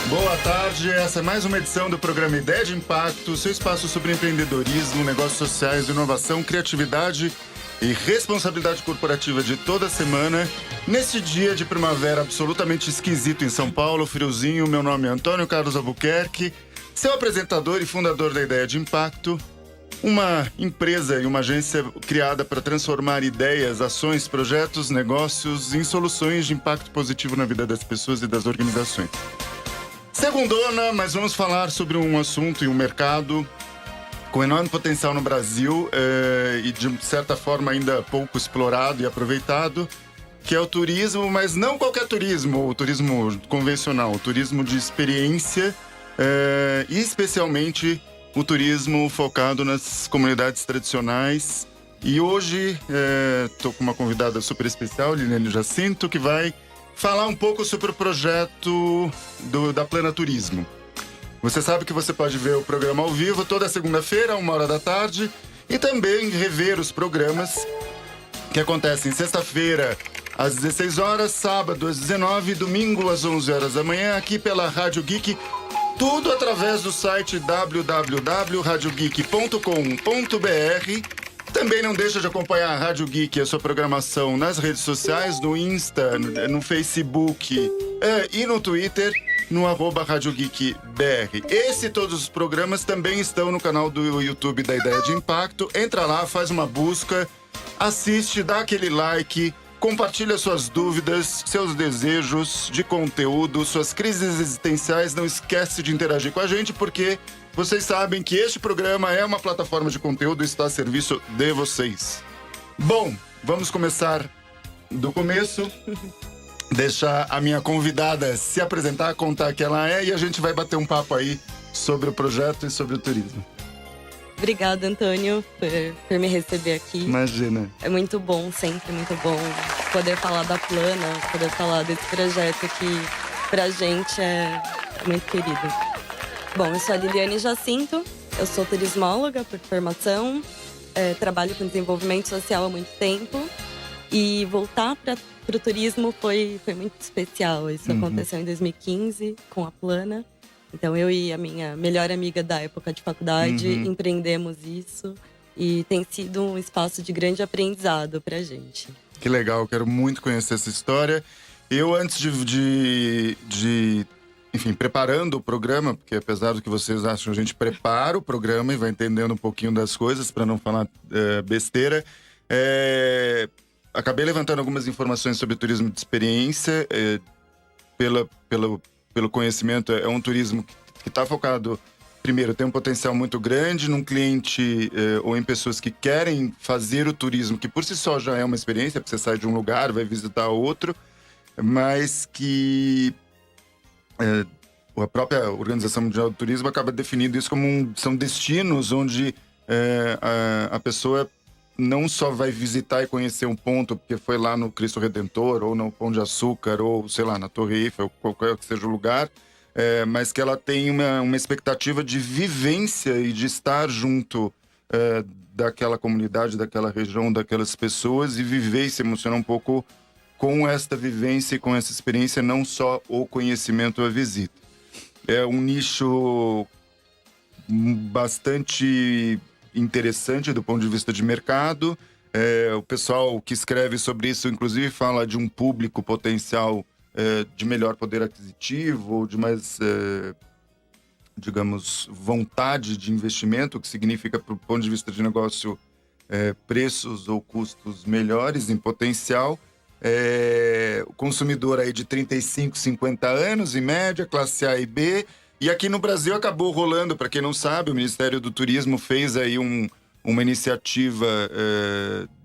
Boa tarde, essa é mais uma edição do programa Ideia de Impacto, seu espaço sobre empreendedorismo, negócios sociais, inovação, criatividade e responsabilidade corporativa de toda semana. Nesse dia de primavera absolutamente esquisito em São Paulo, friozinho, meu nome é Antônio Carlos Albuquerque, seu apresentador e fundador da Ideia de Impacto, uma empresa e uma agência criada para transformar ideias, ações, projetos, negócios em soluções de impacto positivo na vida das pessoas e das organizações. Segundona, mas vamos falar sobre um assunto e um mercado com enorme potencial no Brasil e de certa forma ainda pouco explorado e aproveitado, que é o turismo, mas não qualquer turismo, o turismo convencional, o turismo de experiência e especialmente o turismo focado nas comunidades tradicionais. E hoje estou com uma convidada super especial, Liliane Jacinto, que vai falar um pouco sobre o projeto da Plana Turismo. Você sabe que você pode ver o programa ao vivo toda segunda-feira, 1h da tarde, e também rever os programas que acontecem sexta-feira às 16 horas, sábado às 19 domingo às 11 horas da manhã, aqui pela Rádio Geek, tudo através do site www.radiogeek.com.br. Também não deixa de acompanhar a Rádio Geek e a sua programação nas redes sociais, no Insta, no Facebook e no Twitter, no @RádioGeekBR. Esse e todos os programas também estão no canal do YouTube da Ideia de Impacto. Entra lá, faz uma busca, assiste, dá aquele like, compartilha suas dúvidas, seus desejos de conteúdo, suas crises existenciais. Não esquece de interagir com a gente, porque vocês sabem que este programa é uma plataforma de conteúdo e está a serviço de vocês. Bom, vamos começar do começo. Deixar a minha convidada se apresentar, contar quem ela é, e a gente vai bater um papo aí sobre o projeto e sobre o turismo. Obrigada, Antônio, por me receber aqui. Imagina. É muito bom, sempre muito bom poder falar da Plana, poder falar desse projeto que pra gente é muito querido. Bom, eu sou a Liliane Jacinto, eu sou turismóloga por formação, trabalho com desenvolvimento social há muito tempo, e voltar para o turismo foi muito especial. Isso aconteceu em 2015 com a Plana. Então eu e a minha melhor amiga da época de faculdade empreendemos isso, e tem sido um espaço de grande aprendizado pra gente. Que legal, eu quero muito conhecer essa história. Eu, antes enfim, preparando o programa, porque apesar do que vocês acham, a gente prepara o programa e vai entendendo um pouquinho das coisas para não falar besteira. Acabei levantando algumas informações sobre turismo de experiência. Pelo conhecimento, é um turismo que está focado, primeiro, tem um potencial muito grande num cliente ou em pessoas que querem fazer o turismo, que por si só já é uma experiência, porque você sai de um lugar, vai visitar outro, mas que a própria Organização Mundial do Turismo acaba definindo isso como são destinos onde a pessoa não só vai visitar e conhecer um ponto, porque foi lá no Cristo Redentor, ou no Pão de Açúcar, ou sei lá, na Torre Eiffel, qualquer que seja o lugar, mas que ela tem uma expectativa de vivência e de estar junto daquela comunidade, daquela região, daquelas pessoas, e viver e se emocionar um pouco com esta vivência e com essa experiência, não só o conhecimento ou a visita. É um nicho bastante interessante do ponto de vista de mercado. O pessoal que escreve sobre isso, inclusive, fala de um público potencial de melhor poder aquisitivo, de mais, digamos, vontade de investimento, o que significa, para o ponto de vista de negócio, preços ou custos melhores em potencial. O consumidor aí de 35, 50 anos, em média, classe A e B. E aqui no Brasil acabou rolando, para quem não sabe, o Ministério do Turismo fez aí uma iniciativa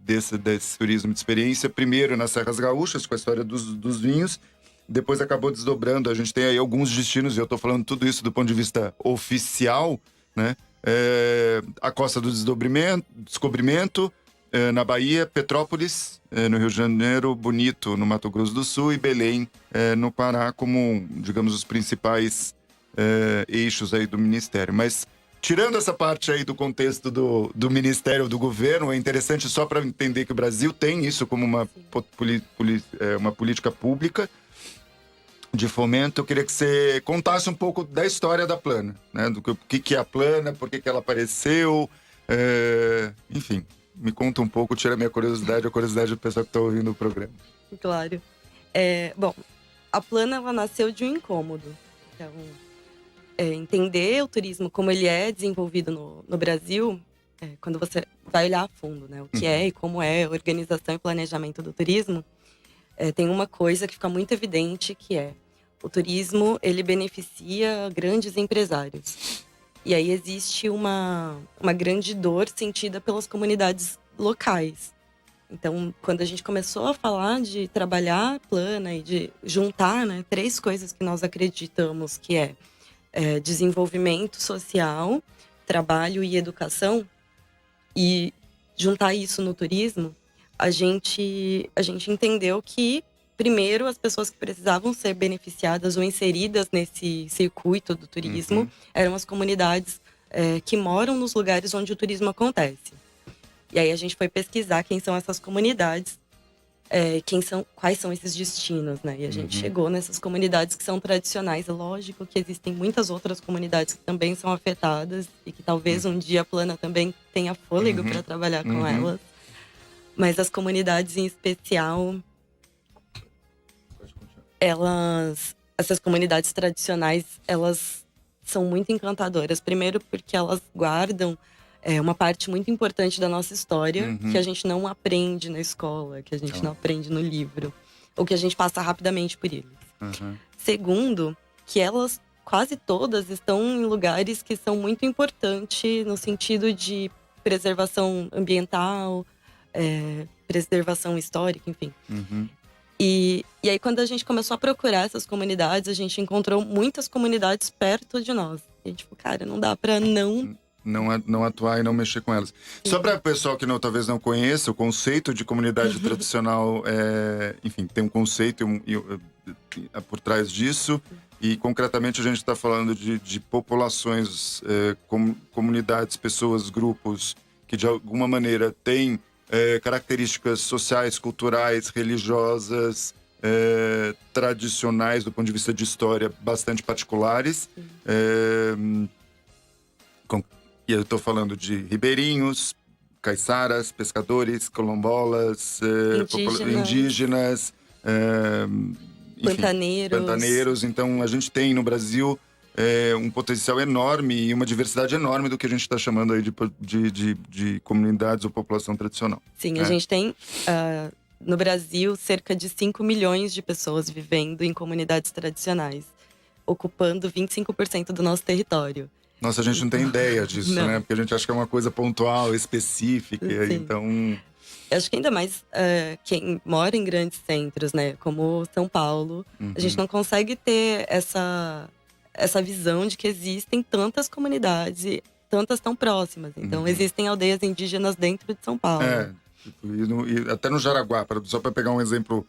desse turismo de experiência, primeiro nas Serras Gaúchas, com a história dos vinhos, depois acabou desdobrando. A gente tem aí alguns destinos, e eu estou falando tudo isso do ponto de vista oficial, né? A Costa do Descobrimento, na Bahia, Petrópolis, no Rio de Janeiro, Bonito, no Mato Grosso do Sul, e Belém, no Pará, como, digamos, os principais eixos aí do Ministério. Mas, tirando essa parte aí do contexto do Ministério, do governo, é interessante só para entender que o Brasil tem isso como uma política pública de fomento. Eu queria que você contasse um pouco da história da Plana, né? Do que é a Plana, por que ela apareceu, enfim, me conta um pouco, tira a minha curiosidade, a curiosidade do pessoal que está ouvindo o programa. Claro. Bom, a Plana, ela nasceu de um incômodo. Então, entender o turismo como ele é desenvolvido no Brasil, quando você vai olhar a fundo, né? O que é e como é a organização e planejamento do turismo, tem uma coisa que fica muito evidente, que é o turismo, ele beneficia grandes empresários. E aí existe uma grande dor sentida pelas comunidades locais. Então, quando a gente começou a falar de trabalhar a Plana e de juntar, né, 3 coisas que nós acreditamos que é desenvolvimento social, trabalho e educação, e juntar isso no turismo, a gente entendeu que, primeiro, as pessoas que precisavam ser beneficiadas ou inseridas nesse circuito do turismo eram as comunidades que moram nos lugares onde o turismo acontece. E aí a gente foi pesquisar quem são essas comunidades, quais são esses destinos, né? E a gente chegou nessas comunidades que são tradicionais. É lógico que existem muitas outras comunidades que também são afetadas e que talvez um dia a Plana também tenha fôlego para trabalhar com elas. Mas as comunidades em especial, essas comunidades tradicionais, elas são muito encantadoras. Primeiro porque elas guardam uma parte muito importante da nossa história, que a gente não aprende na escola, que a gente não aprende no livro, ou que a gente passa rapidamente por eles. Segundo, que elas, quase todas, estão em lugares que são muito importantes no sentido de preservação ambiental, preservação histórica, enfim. E aí, quando a gente começou a procurar essas comunidades, a gente encontrou muitas comunidades perto de nós. E a gente falou, cara, não dá pra não atuar e não mexer com elas. Só para o pessoal que talvez não conheça, o conceito de comunidade tradicional, enfim, tem um conceito por trás disso. E concretamente a gente está falando de populações, comunidades, pessoas, grupos que de alguma maneira têm características sociais, culturais, religiosas, tradicionais do ponto de vista de história bastante particulares. E eu estou falando de ribeirinhos, caiçaras, pescadores, quilombolas, indígenas, enfim, pantaneiros. Então, a gente tem no Brasil um potencial enorme e uma diversidade enorme do que a gente está chamando aí de comunidades ou população tradicional. Sim, a gente tem no Brasil cerca de 5 milhões de pessoas vivendo em comunidades tradicionais, ocupando 25% do nosso território. Nossa, a gente não tem ideia disso, né? Porque a gente acha que é uma coisa pontual, específica. Sim. Então, eu acho que ainda mais quem mora em grandes centros, né? Como São Paulo, a gente não consegue ter essa visão de que existem tantas comunidades e tantas tão próximas. Então, existem aldeias indígenas dentro de São Paulo. E até no Jaraguá, só para pegar um exemplo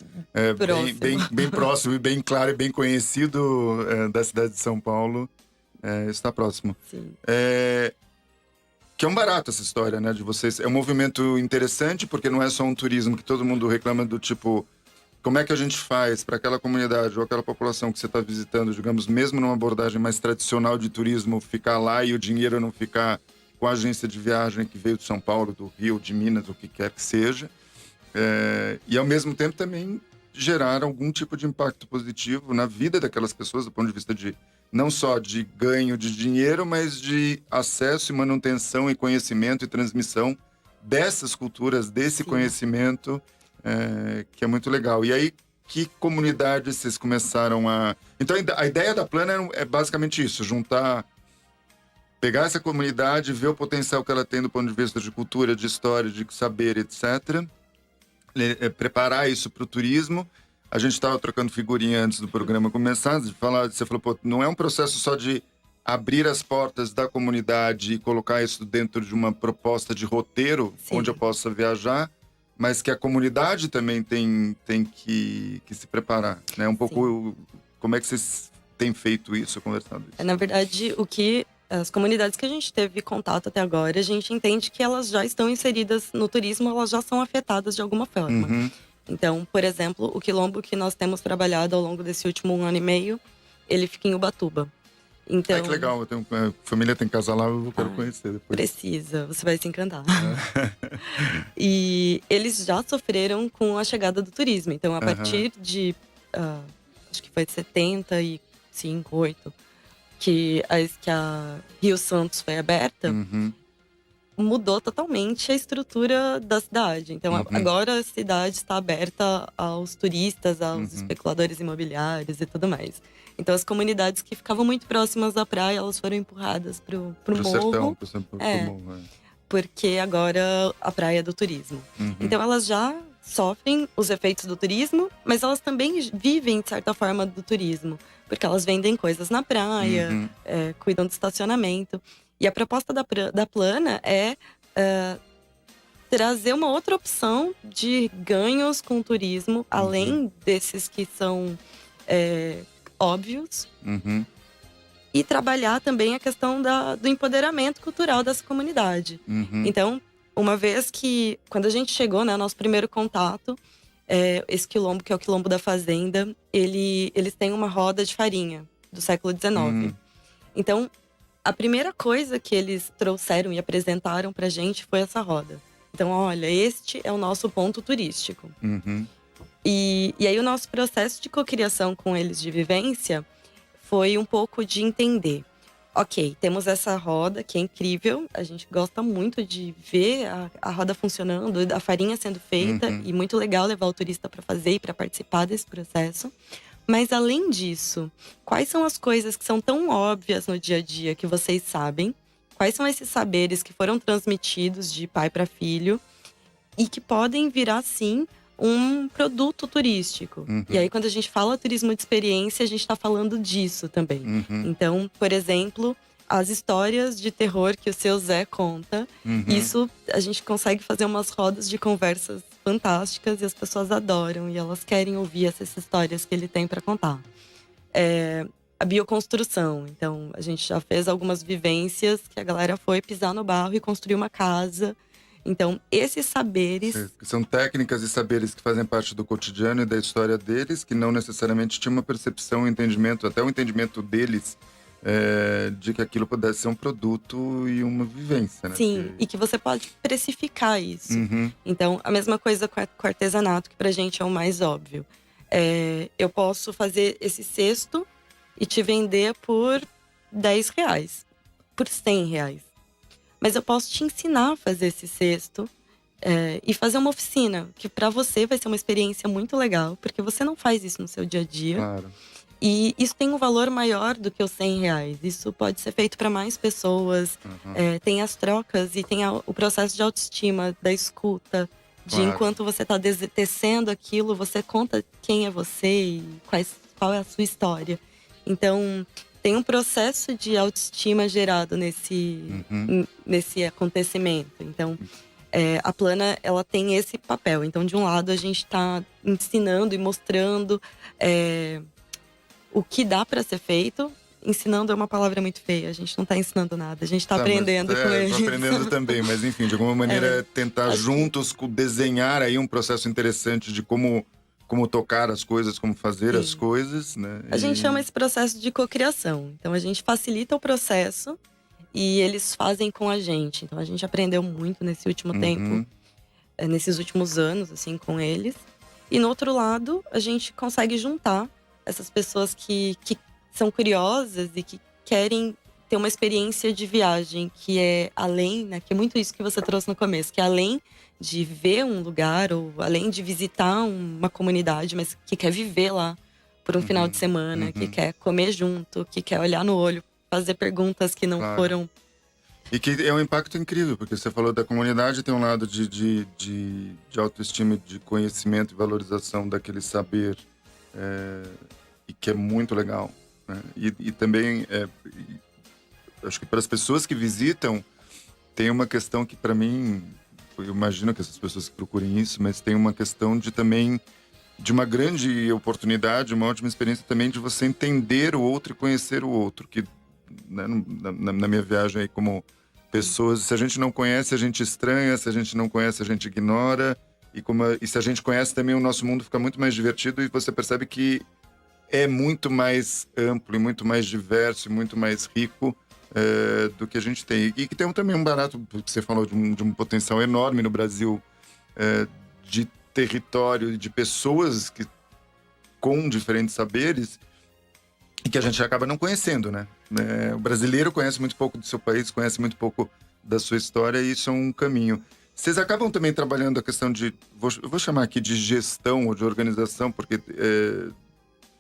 bem próximo e bem claro e bem conhecido da cidade de São Paulo. Está próximo. Sim. Que é um barato essa história, né, de vocês. É um movimento interessante, porque não é só um turismo que todo mundo reclama do tipo, como é que a gente faz para aquela comunidade ou aquela população que você está visitando, digamos, mesmo numa abordagem mais tradicional de turismo, ficar lá e o dinheiro não ficar com a agência de viagem que veio de São Paulo, do Rio, de Minas, o que quer que seja. E ao mesmo tempo também gerar algum tipo de impacto positivo na vida daquelas pessoas, do ponto de vista de não só de ganho de dinheiro, mas de acesso e manutenção e conhecimento e transmissão dessas culturas, desse conhecimento, que é muito legal. E aí, que comunidades vocês começaram a... Então, a ideia da Plana é basicamente isso, pegar essa comunidade, ver o potencial que ela tem do ponto de vista de cultura, de história, de saber, etc., preparar isso para o turismo. A gente estava trocando figurinha antes do programa começar, você falou, pô, não é um processo só de abrir as portas da comunidade e colocar isso dentro de uma proposta de roteiro, onde eu possa viajar, mas que a comunidade também tem que se preparar, né? Um pouco, como é que vocês têm feito isso, conversado isso? Na verdade, as comunidades que a gente teve contato até agora, a gente entende que elas já estão inseridas no turismo, elas já são afetadas de alguma forma. Então, por exemplo, o quilombo que nós temos trabalhado ao longo desse último 1 ano e meio, ele fica em Ubatuba. Então, Ai, que legal. Eu tenho, a família tem casa lá, eu quero conhecer depois. precisa, você vai se encantar. É. E eles já sofreram com a chegada do turismo. Então, a partir de, acho que foi 75, 8, que a Rio Santos foi aberta, Uhum. mudou totalmente a estrutura da cidade. Então, agora a cidade está aberta aos turistas, aos especuladores imobiliários e tudo mais. Então, as comunidades que ficavam muito próximas da praia, elas foram empurradas pro morro. Sertão, pro morro, Porque agora a praia é do turismo. Então, elas já sofrem os efeitos do turismo, mas elas também vivem, de certa forma, do turismo. Porque elas vendem coisas na praia, cuidam do estacionamento. E a proposta da Plana é trazer uma outra opção de ganhos com o turismo, além desses que são óbvios. E trabalhar também a questão do empoderamento cultural dessa comunidade. Então, uma vez que, quando a gente chegou, né, nosso primeiro contato, esse quilombo, que é o Quilombo da Fazenda, eles têm uma roda de farinha do século XIX. Então, a primeira coisa que eles trouxeram e apresentaram pra gente foi essa roda. Então, olha, este é o nosso ponto turístico. E aí o nosso processo de cocriação com eles de vivência foi um pouco de entender. Ok, temos essa roda que é incrível, a gente gosta muito de ver a roda funcionando, a farinha sendo feita, e muito legal levar o turista para fazer e para participar desse processo. Mas além disso, quais são as coisas que são tão óbvias no dia a dia que vocês sabem? Quais são esses saberes que foram transmitidos de pai para filho e que podem virar, sim, um produto turístico? E aí, quando a gente fala turismo de experiência, a gente está falando disso também. Então, por exemplo, as histórias de terror que o seu Zé conta, isso a gente consegue fazer umas rodas de conversas fantásticas e as pessoas adoram e elas querem ouvir essas histórias que ele tem para contar. A bioconstrução, então a gente já fez algumas vivências que a galera foi pisar no barro e construir uma casa. Então, esses saberes… São técnicas e saberes que fazem parte do cotidiano e da história deles, que não necessariamente tinham uma percepção, um entendimento, até o entendimento deles, de que aquilo pudesse ser um produto e uma vivência, né? Sim, e que você pode precificar isso. Então, a mesma coisa com o artesanato, que pra gente é o mais óbvio. Eu posso fazer esse cesto e te vender por R$10, por R$100. Mas eu posso te ensinar a fazer esse cesto e fazer uma oficina, que para você vai ser uma experiência muito legal, porque você não faz isso no seu dia a dia. Claro. E isso tem um valor maior do que os R$100. Isso pode ser feito para mais pessoas. Tem as trocas e tem o processo de autoestima, da escuta. De enquanto você está tecendo aquilo, você conta quem é você e qual é a sua história. Então, tem um processo de autoestima gerado nesse acontecimento. Então, a Plana, ela tem esse papel. Então, de um lado, a gente está ensinando e mostrando o que dá para ser feito. Ensinando é uma palavra muito feia, a gente não está ensinando nada, a gente está aprendendo com eles. Tô aprendendo também, mas enfim, de alguma maneira tentar juntos desenhar aí um processo interessante de como tocar as coisas, como fazer as coisas, né? A gente chama esse processo de cocriação. Então a gente facilita o processo e eles fazem com a gente. Então a gente aprendeu muito nesse último tempo, nesses últimos anos, assim, com eles. E no outro lado, a gente consegue juntar essas pessoas que são curiosas e que querem ter uma experiência de viagem que é além, né? Que é muito isso que você trouxe no começo, que é além de ver um lugar ou além de visitar uma comunidade, mas que quer viver lá por um final de semana, que quer comer junto, que quer olhar no olho, fazer perguntas que não foram… E que é um impacto incrível, porque você falou da comunidade, tem um lado de autoestima, de conhecimento e valorização daquele saber, e que é muito legal, né? E também, acho que para as pessoas que visitam, tem uma questão que para mim, eu imagino que essas pessoas procurem isso, mas tem uma questão também de uma grande oportunidade, uma ótima experiência também de você entender o outro e conhecer o outro, que, né, na minha viagem aí como pessoas, se a gente não conhece, a gente estranha, se a gente não conhece, a gente ignora, e se a gente conhece também, o nosso mundo fica muito mais divertido e você percebe que é muito mais amplo e muito mais diverso e muito mais rico do que a gente tem. E que tem também um barato, que você falou de um potencial enorme no Brasil, de território, de pessoas com diferentes saberes e que a gente acaba não conhecendo, né? O brasileiro conhece muito pouco do seu país, conhece muito pouco da sua história e isso é um caminho. Vocês acabam também trabalhando a questão de, vou chamar aqui de gestão ou de organização, porque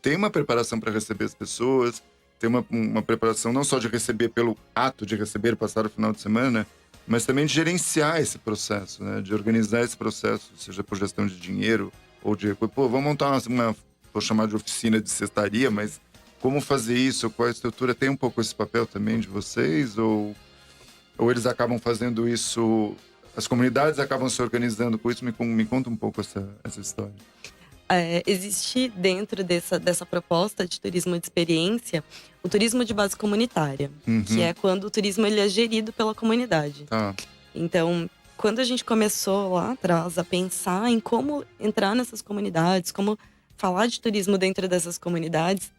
tem uma preparação para receber as pessoas, tem uma preparação não só de receber pelo ato de receber, passar o final de semana, mas também de gerenciar esse processo, né? De organizar esse processo, seja por gestão de dinheiro ou de... vamos montar vou chamar de oficina de cestaria, mas como fazer isso? Qual a estrutura? Tem um pouco esse papel também de vocês? Ou eles acabam fazendo isso... As comunidades acabam se organizando com isso? Me conta um pouco essa história. Existe dentro dessa proposta de turismo de experiência o turismo de base comunitária, que é quando o turismo ele é gerido pela comunidade. Tá. Então, quando a gente começou lá atrás a pensar em como entrar nessas comunidades, como falar de turismo dentro dessas comunidades,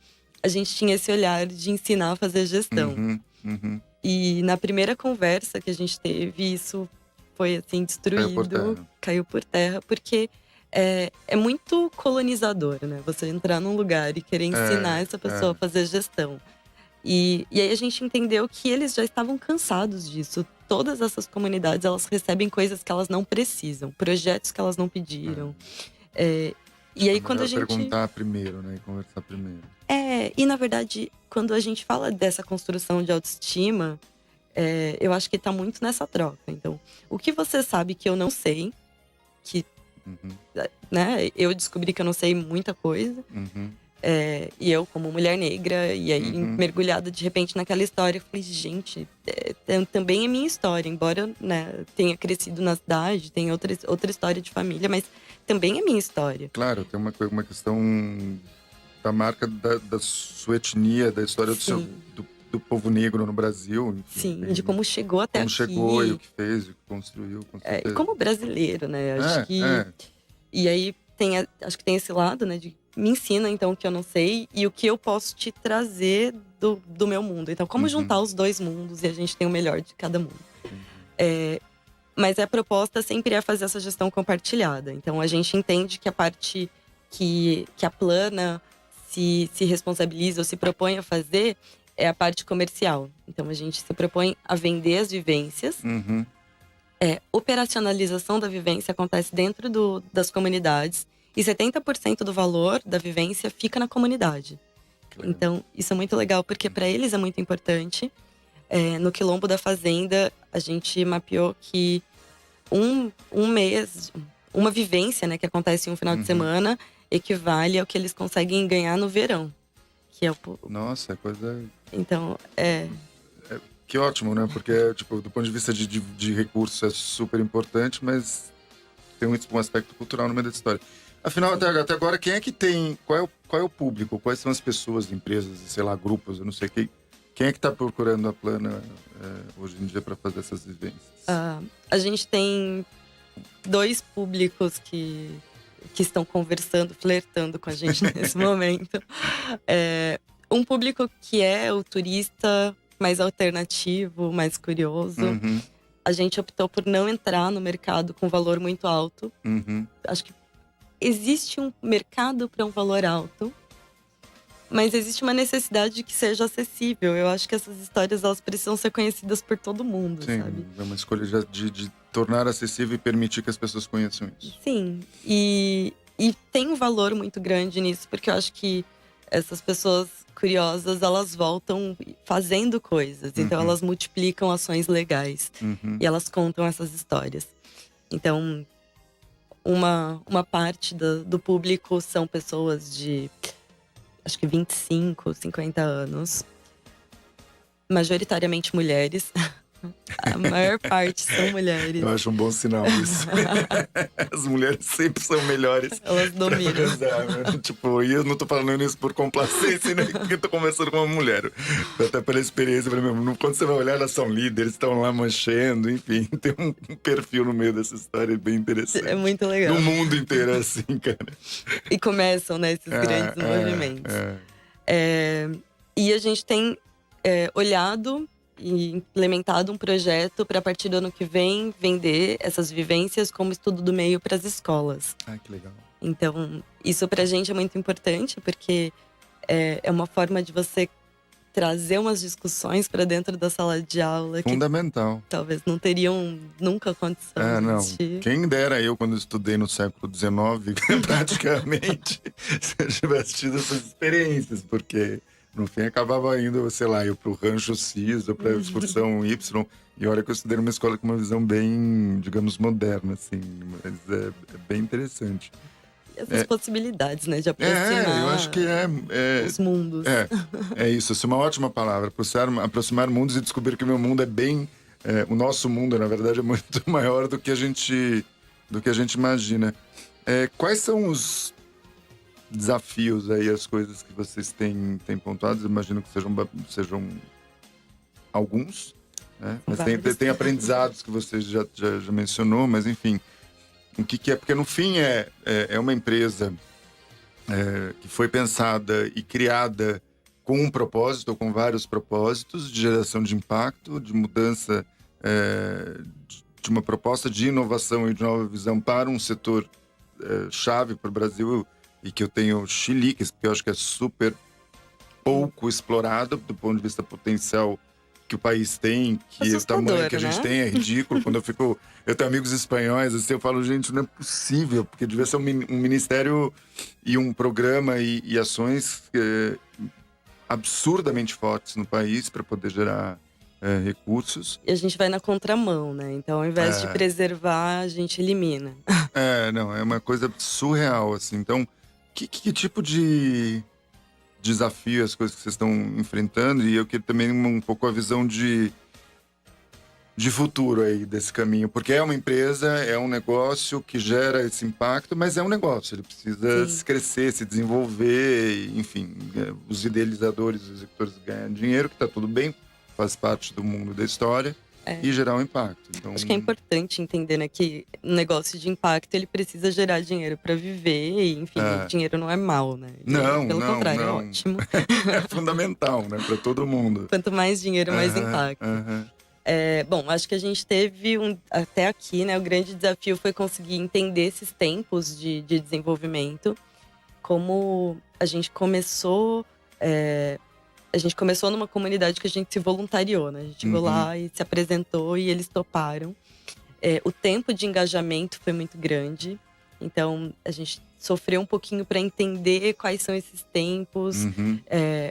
a gente tinha esse olhar de ensinar a fazer gestão. E na primeira conversa que a gente teve, isso foi assim destruído, caiu por terra, porque é muito colonizador, né? Você entrar num lugar e querer ensinar essa pessoa a fazer gestão. E aí a gente entendeu que eles já estavam cansados disso. Todas essas comunidades, elas recebem coisas que elas não precisam, projetos que elas não pediram. E aí quando a gente… perguntar primeiro, né? E conversar primeiro. E na verdade, quando a gente fala dessa construção de autoestima, eu acho que tá muito nessa troca. Então, o que você sabe que eu não sei, que né, eu descobri que eu não sei muita coisa. E eu, como mulher negra, e aí mergulhada de repente naquela história, eu falei, gente, também é minha história. Embora eu, né, tenha crescido na cidade, tenha outra história de família, mas também é minha história. Claro, tem uma questão da marca da sua etnia, da história do povo negro no Brasil. Enfim, de como chegou até aqui. Como chegou e o que fez, o que construiu. Como brasileiro, né? Acho que… E aí, acho que tem esse lado, né, de me ensina então o que eu não sei e o que eu posso te trazer do meu mundo. Então, como juntar os dois mundos e a gente tem o melhor de cada mundo. Mas a proposta sempre é fazer essa gestão compartilhada. Então, a gente entende que a parte que a Plana se responsabiliza ou se propõe a fazer é a parte comercial. Então, a gente se propõe a vender as vivências. Operacionalização da vivência acontece dentro das comunidades. E 70% do valor da vivência fica na comunidade. Então, isso é muito legal, porque para eles é muito importante. No Quilombo da Fazenda, a gente mapeou que um mês, uma vivência, né, que acontece em um final de semana, equivale ao que eles conseguem ganhar no verão. Que é Nossa, é coisa… Então, Que ótimo, né? Porque, tipo, do ponto de vista de recursos é super importante, mas tem um aspecto cultural no meio dessa história. Afinal, até agora, quem é que tem… Qual é o público? Quais são as pessoas, empresas, sei lá, grupos, eu não sei quem… Quem é que está procurando a Plana hoje em dia para fazer essas vivências? A gente tem 2 públicos que estão conversando, flertando com a gente nesse momento. Um público que é o turista mais alternativo, mais curioso. A gente optou por não entrar no mercado com valor muito alto. Acho que existe um mercado para um valor alto, mas existe uma necessidade de que seja acessível. Eu acho que essas histórias, elas precisam ser conhecidas por todo mundo, sabe? É uma escolha de tornar acessível e permitir que as pessoas conheçam isso. Sim, e tem um valor muito grande nisso, porque eu acho que essas pessoas curiosas, elas voltam fazendo coisas. Então, elas multiplicam ações legais. E elas contam essas histórias. Então, uma parte do público são pessoas de… acho que 25, 50 anos. Majoritariamente mulheres. A maior parte são mulheres. Eu acho um bom sinal isso. As mulheres sempre são melhores. Elas dominam. Pra organizar, né? Tipo, e eu não tô falando isso por complacência, né? Porque eu tô conversando com uma mulher. Até pela experiência, eu falei, meu, quando você vai olhar, elas são líderes, estão lá manchando, enfim. Tem um perfil no meio dessa história bem interessante. É muito legal. No mundo inteiro, assim, cara. E começam, né, esses grandes movimentos. E a gente tem olhado e implementado um projeto para, a partir do ano que vem, vender essas vivências como estudo do meio para as escolas. Ah, que legal. Então, isso pra gente é muito importante, porque é uma forma de você trazer umas discussões para dentro da sala de aula Fundamental. que talvez não teriam nunca condição de não. existir. Quem dera eu, quando estudei no século XIX, praticamente, se eu tivesse tido essas experiências, porque no fim acabava indo, sei lá, eu pro rancho X ou pra excursão Y. E olha que eu estudei numa escola com uma visão bem, digamos, moderna, assim. Mas é bem interessante. Essas possibilidades, né, de aproximar eu acho que os mundos. É isso, essa é uma ótima palavra. Aproximar mundos e descobrir que o meu mundo é bem… o nosso mundo, na verdade, é muito maior do que a gente imagina. Quais são os desafios aí, as coisas que vocês têm pontuado? Eu imagino que sejam alguns, né? Mas tem aprendizados que você já mencionou, mas enfim… O que é? Porque no fim é uma empresa que foi pensada e criada com um propósito, ou com vários propósitos de geração de impacto, de mudança, de uma proposta de inovação e de nova visão para um setor chave para o Brasil, e que eu tenho chiliques, porque eu acho que é super pouco explorado do ponto de vista potencial que o país tem, que o tamanho que a gente tem é ridículo. Quando eu tenho amigos espanhóis, assim, eu falo, gente, não é possível, porque devia ser um ministério e um programa e ações absurdamente fortes no país para poder gerar recursos. E a gente vai na contramão, né? Então, ao invés de preservar, a gente elimina. Não, é uma coisa surreal, assim. Então, que tipo de desafio, as coisas que vocês estão enfrentando, e eu queria também um pouco a visão de futuro aí desse caminho, porque é uma empresa, é um negócio que gera esse impacto, mas é um negócio, ele precisa crescer, se desenvolver, enfim, os idealizadores, os executores ganham dinheiro, que tá tudo bem, faz parte do mundo da história, e gerar um impacto. Então, acho que é importante entender, né, que um negócio de impacto, ele precisa gerar dinheiro para viver, e enfim, dinheiro não é mal, né? Pelo contrário, é ótimo. É fundamental, né, para todo mundo. Quanto mais dinheiro, mais impacto. Bom, acho que a gente teve até aqui, né, o grande desafio foi conseguir entender esses tempos de desenvolvimento. Como a gente começou numa comunidade que a gente se voluntariou, né? A gente chegou lá e se apresentou e eles toparam. O tempo de engajamento foi muito grande. Então, a gente sofreu um pouquinho para entender quais são esses tempos.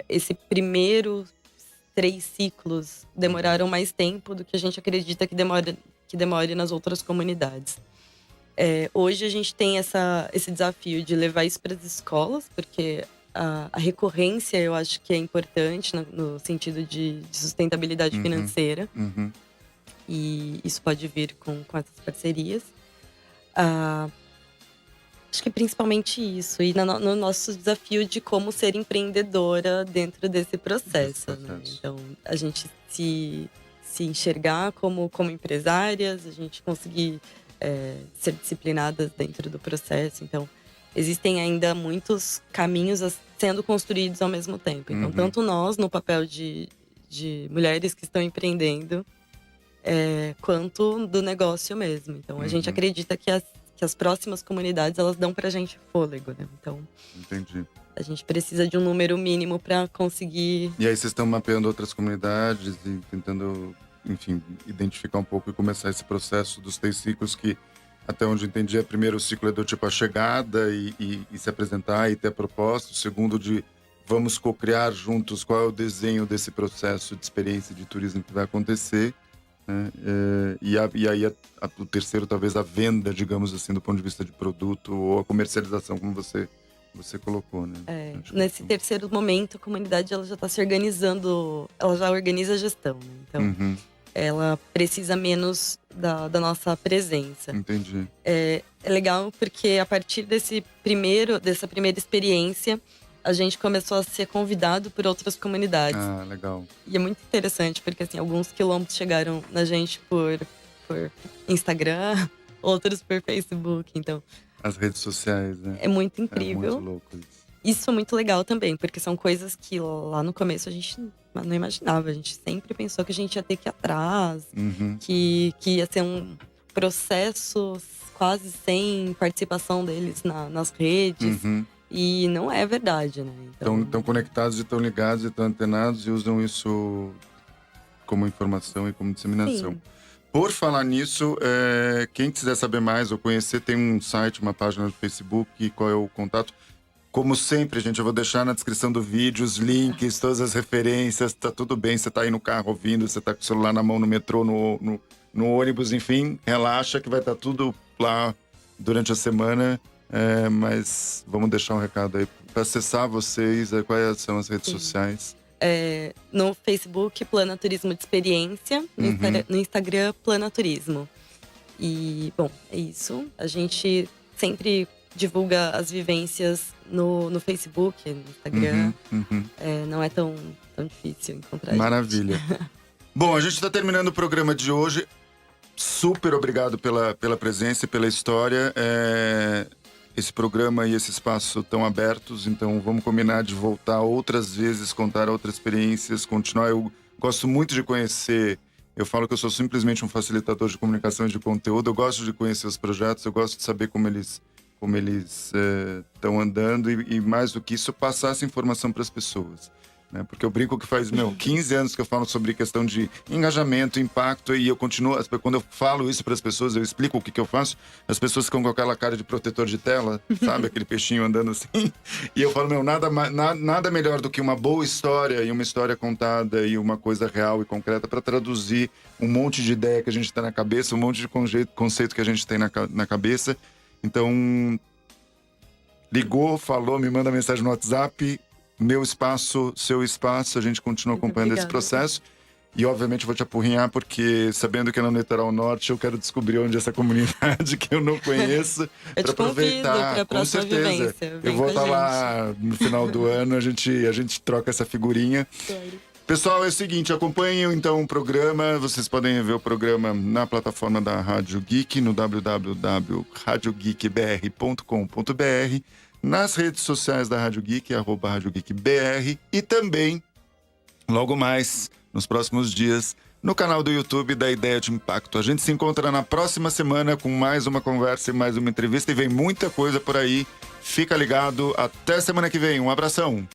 Esse primeiro 3 ciclos demoraram mais tempo do que a gente acredita que demore nas outras comunidades. Hoje a gente tem esse desafio de levar isso para as escolas, porque a recorrência eu acho que é importante no sentido de sustentabilidade financeira. E isso pode vir com essas parcerias. Acho que é principalmente isso. E no nosso desafio de como ser empreendedora dentro desse processo. Né? Então, a gente se enxergar como empresárias, a gente conseguir ser disciplinadas dentro do processo. Então, existem ainda muitos caminhos sendo construídos ao mesmo tempo. Então, tanto nós, no papel de mulheres que estão empreendendo, quanto do negócio mesmo. Então, a gente acredita que as próximas comunidades, elas dão pra gente fôlego, né? Então, entendi. A gente precisa de um número mínimo para conseguir… E aí vocês estão mapeando outras comunidades e tentando, enfim, identificar um pouco e começar esse processo dos 3 ciclos que, até onde eu entendi, o primeiro ciclo é do tipo a chegada e se apresentar e ter a proposta. O segundo de vamos co-criar juntos qual é o desenho desse processo de experiência de turismo que vai acontecer. E aí o terceiro, talvez a venda, digamos assim, do ponto de vista de produto, ou a comercialização, como você colocou, né? Nesse terceiro momento, a comunidade ela já está se organizando, ela já organiza a gestão, né? Então, ela precisa menos da nossa presença. Entendi. É legal porque a partir dessa primeira experiência, a gente começou a ser convidado por outras comunidades. Ah, legal. E é muito interessante, porque assim, alguns quilombos chegaram na gente por Instagram, outros por Facebook. Então, As redes sociais, né? é muito É incrível. muito louco isso. Isso é muito legal também, porque são coisas que lá no começo a gente não imaginava. A gente sempre pensou que a gente ia ter que ir atrás, Uhum. que ia ser um processo quase sem participação deles nas redes. Uhum. E não é verdade, né? Estão conectados e estão ligados e estão antenados e usam isso como informação e como disseminação. Sim. Por falar nisso, quem quiser saber mais ou conhecer, tem um site, uma página no Facebook, qual é o contato? Como sempre, gente, eu vou deixar na descrição do vídeo os links, todas as referências, tá tudo bem, você tá aí no carro ouvindo, você tá com o celular na mão, no metrô, no ônibus, enfim, relaxa que vai estar tudo lá durante a semana. Mas vamos deixar um recado aí para acessar vocês, quais são as redes Sim. sociais. No Facebook, Plana Turismo de Experiência. No Instagram, Plana Turismo. E, bom, é isso. A gente sempre divulga as vivências no Facebook, no Instagram. Não é tão difícil encontrar. Maravilha. Bom, a gente está terminando o programa de hoje. Super obrigado pela presença e pela história. Esse programa e esse espaço estão abertos, então vamos combinar de voltar outras vezes, contar outras experiências, continuar. Eu gosto muito de conhecer, eu falo que eu sou simplesmente um facilitador de comunicação e de conteúdo, eu gosto de conhecer os projetos, eu gosto de saber como eles estão andando e mais do que isso, passar essa informação para as pessoas. Né? Porque eu brinco que faz 15 anos que eu falo sobre questão de engajamento, impacto, e eu continuo, quando eu falo isso para as pessoas, eu explico o que eu faço, as pessoas ficam com aquela cara de protetor de tela, sabe? Aquele peixinho andando assim. E eu falo, nada melhor do que uma boa história e uma história contada e uma coisa real e concreta para traduzir um monte de ideia que a gente tem na cabeça, um monte de conceito que a gente tem na cabeça. Então, ligou, falou, me manda mensagem no WhatsApp. Meu espaço, seu espaço, a gente continua acompanhando esse processo. E, obviamente, vou te apurrinhar, porque sabendo que é no Litoral Norte, eu quero descobrir onde é essa comunidade que eu não conheço. Eu te aproveitar. Pra com certeza. Vivência. Eu vou estar lá no final do ano, a gente troca essa figurinha. Sério. Pessoal, é o seguinte, acompanhem então o programa. Vocês podem ver o programa na plataforma da Rádio Geek, no www.radiogeekbr.com.br. Nas redes sociais da Rádio Geek, @RádioGeekBR, e também, logo mais, nos próximos dias, no canal do YouTube da Ideia de Impacto. A gente se encontra na próxima semana com mais uma conversa e mais uma entrevista, e vem muita coisa por aí. Fica ligado, até semana que vem. Um abração!